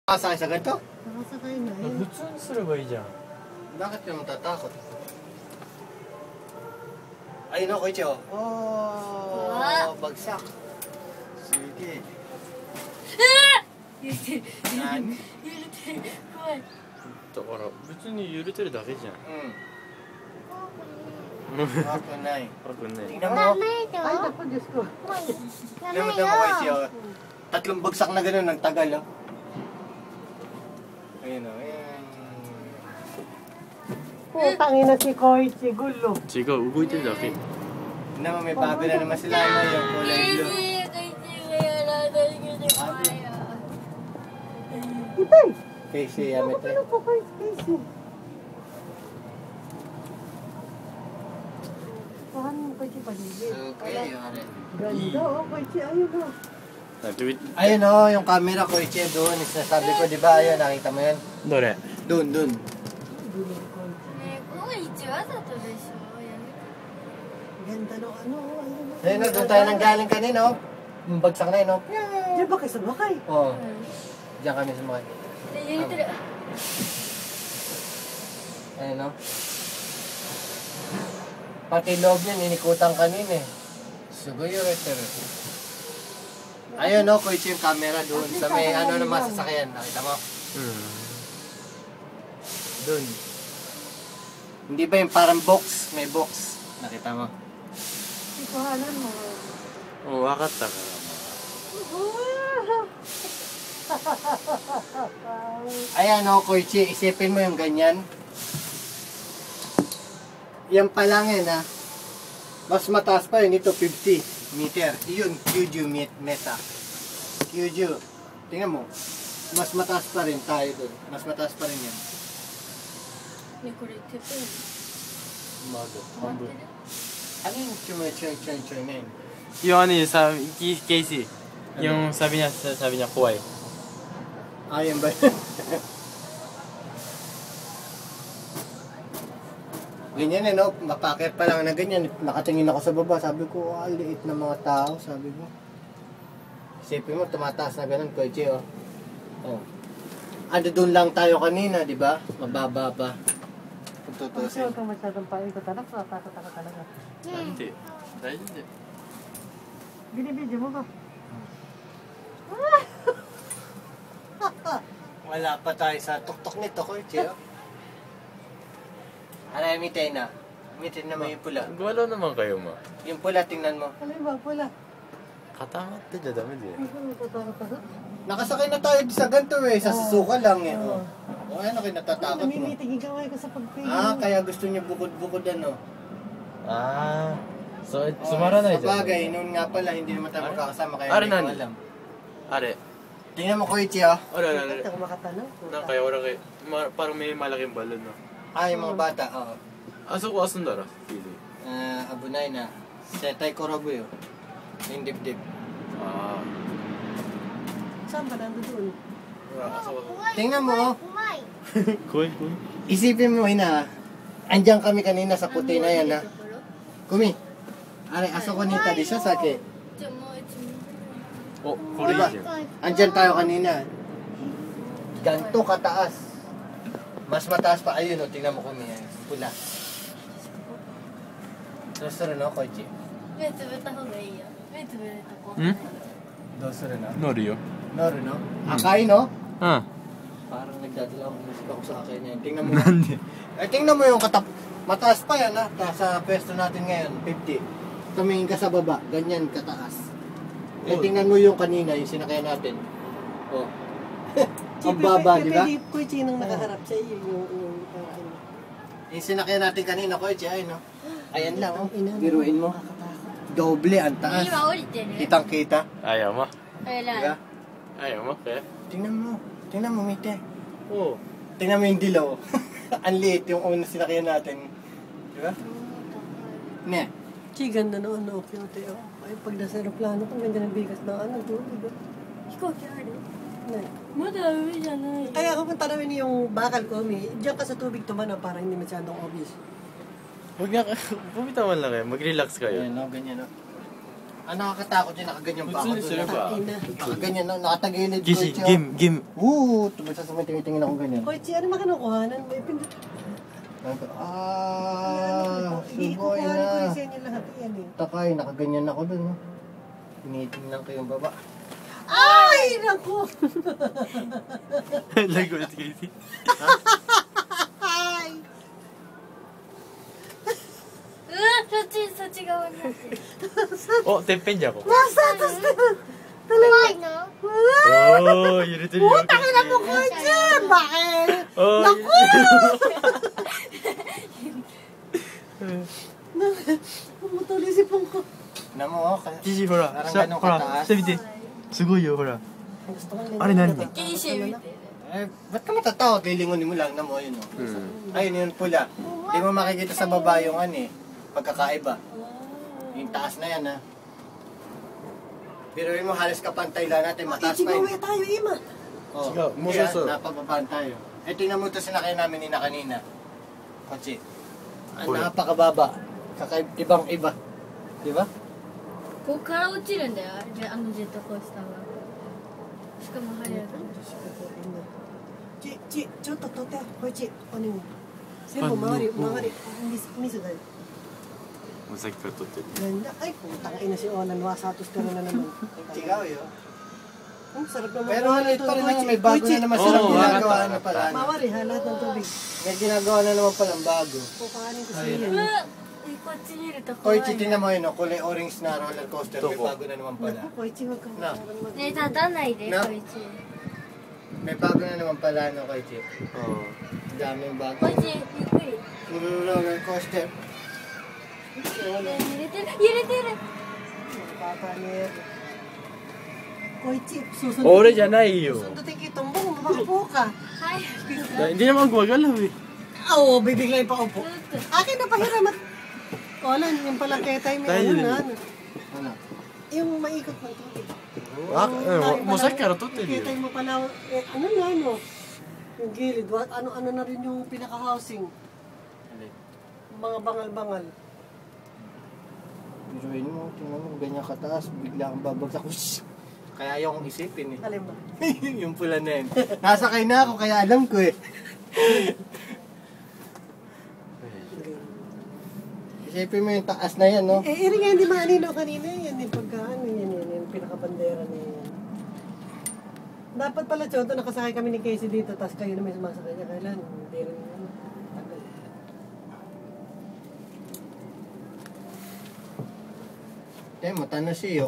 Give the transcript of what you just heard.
Nakasakay sa ganito? Nakasakay na eh. 普通にすればいいじゃん。 Bakit yung tatakot? Ayun ako, Ichi, oh. Oh, bagsak. Sige. 揺れてる。何？揺れてる。怖い。だから別に揺れてるだけじゃん。Ako na eh. Ako na eh. Tingnan mo. Ay, naku, Diyos ko. Tingnan mo, Ichi, oh. Tatlong bagsak na gano'n, nagtagal, oh. Ayun, oh. Ayan. Putang ina si Koichi, gulo. 違う、動いてるだけ。 Tingnan mo, may babi na naman sila, ano, yung kulay blue. Itay! Casey, Ano Yamete. ka po kay Casey? Pahan mo Koichi paligid. Okay, yun. Ganda oh, Koichi. Ayun oh. Ayun, oh, yung camera ko, Ichi, doon. Sinasabi ko, di ba? Ayun, nakita mo yan? どれ？ Doon, doon. Gulo ni Koichi. Ganda no ano. Ayun, oh, doon tayo nang galing kanina, oh. Yung bagsak na yun, oh. Diyan ba kayo sumakay? Oo. Diyan kami sumakay. Ayun, oh. Pati loob yan, inikutan kanina eh. Sugoyo, Reter. Ayun, oh, Koichi yung camera doon. Sa may ano naman sasakyan. Nakita mo? Doon. Hindi ba yung parang box? May box. Nakita mo? Ikuhanan mo. もう分かったから。 Ayan, oh, Koichi. Isipin mo yung ganyan. Yan pa lang yan, ha. Mas mataas pa yun. Ito, 50 meter. Yun, Kyuju meta. Kyuju. Tingnan mo. Mas mataas pa rin tayo doon. Mas mataas pa rin yan. Umaga. Ano yung chumoy na yun? Yung ano yun, Casey. Yung sabi niya, kuway. Ah, yan ba yun? Ganyan eh, no? Mapakit pa lang na ganyan. Nakatingin ako sa baba. Sabi ko, liit na mga tao. Sabi ko. Isipin mo, tumataas na ganun, Koichi, oh. Oh. Ando doon lang tayo kanina, di ba? Mababa pa. Kung Kasi tutusin. huwag kang masyadong paikot. Anak, nakatakot ka talaga. Hindi. Daijoubuだよ。 Binibidyo mo ba? Wala pa tayo sa tuktok nito, Koichi, oh. Ano yung mitay na? Mitay naman yung pula. Gumalaw naman kayo, ma. Yung pula, tingnan mo. Ano ba pula? 固まってちゃダメだよ。 Ano natatakot ka? Nakasakay na tayo sa ganito eh. Sa susuka lang eh. Oo. Oh. Ano kayo natatakot mo? Namimitig yung kamay ko sa pagpili. Ah, kaya gusto niyo bukod-bukod ano. あー、それつまらないじゃん。 Sa bagay, noon nga pala, hindi naman tayo magkakasama kaya Are hindi ko nani? alam. あれ。 Tingnan mo, Koichi, oh. あれあれあれ Hindi ako makatanong. なんか柔らかい、parang may malaking balon na. Ah, yung mga bata, oo. あそこ遊んだら、いいね。 Abunay na. Setay Korobu yun. Yung dibdib. Ah. Saan ba nandun? Tingnan mo, oh. 怖い怖い。 Isipin mo, ina. Andiyan kami kanina sa puti na yan, ha. Kumi. Are, aso ko nita di siya, sake. お、これいいじゃん。 Andyan tayo kanina. Ganto kataas. Mas mataas pa. Ayun, oh, tingnan mo, Kumi. Pula. Gusto rin, no, Koichi? 目つぶった方がいいよ。目つぶるとこ。ん Gusto rin, no? 乗るよ。 Noro, no? Akay, no? うん。 Parang nagdadala akong gusto ako sa akin yan. Tingnan mo. なんで Ay, tingnan mo yung mataas pa yan, ha? Sa pwesto natin ngayon, 50. Tumingin ka sa baba, ganyan kataas. Eh, tingnan mo yung kanina, yung sinakyan natin. Oh. Ang baba, di ba? Pwede ko yung chinang nakaharap sa iyo. Yung sinakyan natin kanina, Koichi, ay, no? Ayan lang, oh. Ina, Biruin mo. Doble, ang taas. 今降りてる。 Kitang-kita. あ、山。 Diba? あ、山かい Tingnan mo. Tingnan mo, Mite. おう。 Tingnan mo yung dilaw. Ang liit yung una sinakyan natin. Diba? Ne. Chi, ganda na ano, cute oh. Ay, pag nasa aeroplano, ang ganda ng bigas na ano, tubig oh. 飛行機ある？ Ne. まだ上じゃない。 Kaya ako punta namin yung bakal ko, diyan ka sa tubig tumanaw para hindi masyadong obvious. Huwag nga, pumunta man lang kayo. Mag-relax kayo. Ayan, no? Ganyan, no? Ang nakakatakot yun, nakaganyan pa ako 普通にすれ doon. ば Ina. Nakaganyan, nakatagilid ko ゲシ siya. ゲームゲーム Tumasa sa may tingin ako ganyan. Koichi, ano makanukuhanan mo? Ipindot. Suboy Ikukuhanan ko rin na. sa inyo lahat yan eh. Takay, nakaganyan ako dun. No? Tinitingnan ko yung baba. Ay, naku! ライブやってくれて Ay! そっち側になってる。おてっぺんじゃんここ Nasa atas ka na! 怖いの？ おー揺れてるよ Puta ka na mo, Koichi! Bakit? おー Naku! Pumutuloy si Pungko. Na mo, oh, ジジほら Parang さ ganun ほら kataas. してみてすごいよほら Gusto ko lang Ano nila. nan? 禁止見てる。 ba't ka matatawa? Lilingonin mo lang na mo yun. Oh. Ayun yun pula. Hindi mo makikita sa baba yung ano eh. Pagkakaiba. Yung taas na yan ha. Pero yun mo halos kapantay lang natin. Mataas pa yun. Ichigawe tayo, Ima. Oh, Sigaw, kaya mususo. napababaan tayo. Eh, tingnan mo ito sinakay namin nina kanina. Kotse. Ang Kuya. napakababa. Ibang iba. Di ba? ここから落ちるんだよ。あのジェットコースターは。しかも速い。 ちょっと取って、Koichi. Ano yun? Sebo, mawari. Miso dahil. もうさっきから撮ってる Ganda. Ay, puta ka ina si Onan. Wasatos ka na naman. Sigaw yun. Ang sarap naman. Pero Mawari ulit pa rin Koichi. naman, may bago Koichi. na naman silang Oo, ginagawa wala na pa. pala. Mawari ha, lahat ng tubig. May ginagawa na naman palang bago. Kukanin ko sa う iyo. わこっち見ると怖い。 Koichi, tingnan mo yun, no? Kulay orange na roller coaster. May Ito po. bago na naman pala. Naku, Koichi, wag kang Na. parang mag- ねえ立たないでなこいつ。 May bago na naman pala, no, Koichi? あ Ang daming bago. こいつゆっくり。 Roller coaster. 揺れてる揺れてる。 Bata niya. Koichi, あ susunod. 俺じゃないよ Susundutin kita mo, mabakapo ka. はい。 hindi naman gumagalaw eh Oo, bibigla yung paupo. ずっと。 Akin na pahiram at... Olan, yung pala ketay may Tayo ano rin. na. Ano? Yung maikot ng tubig. mo sa akinから撮ってるよ Ketay mo pala, ano na ano? Yung gilid, ano na rin yung pinaka-housing. Mga bangal-bangal. Biruin mo, tingnan mo, ganyan kataas, bigla kang babagsak. Ush! Kaya ayaw kong isipin eh. Alin ba? Yung pula na yun. Nasakay na ako, kaya alam ko eh. Isipin mo yung taas na yan, no? Iri nga hindi maanino kanina yan yung pagkaan yung pinakabandera na yan. Dapat pala Choto, nakasakay kami ni Casey dito, tapos kayo naman sumasakay niya. Kailan? Hindi rin yan. Tagal. Eh, mata na siya.